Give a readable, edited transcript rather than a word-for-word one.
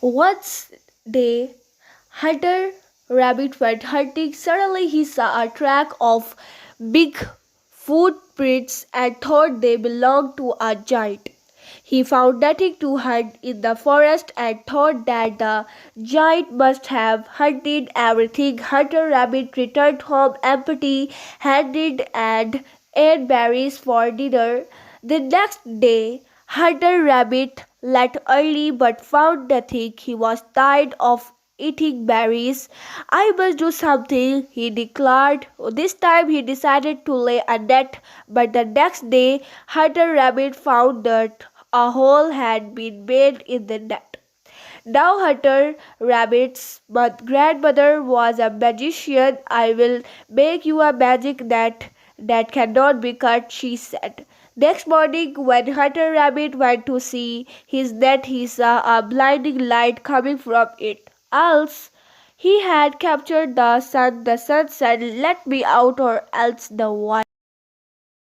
One day, Hunter Rabbit went hunting. Suddenly, he saw a track of big footprints and thought they belonged to a giant. He found nothing to hunt in the forest and thought that the giant must have hunted everything. Hunter Rabbit returned home empty handed and ate berries for dinner. The next day, Hunter Rabbit left early but found nothing. He was tired of eating berries. I must do something, he declared. This time he decided to lay a net, but the next day Hunter Rabbit found that a hole had been made in the net. Now Hunter Rabbit's grandmother was a magician. I will make you a magic net that cannot be cut, she said. Next morning, when Hunter Rabbit went to see his net, he saw a blinding light coming from it. Else, he had captured the sun. The sun said, "Let me out, or else the wild."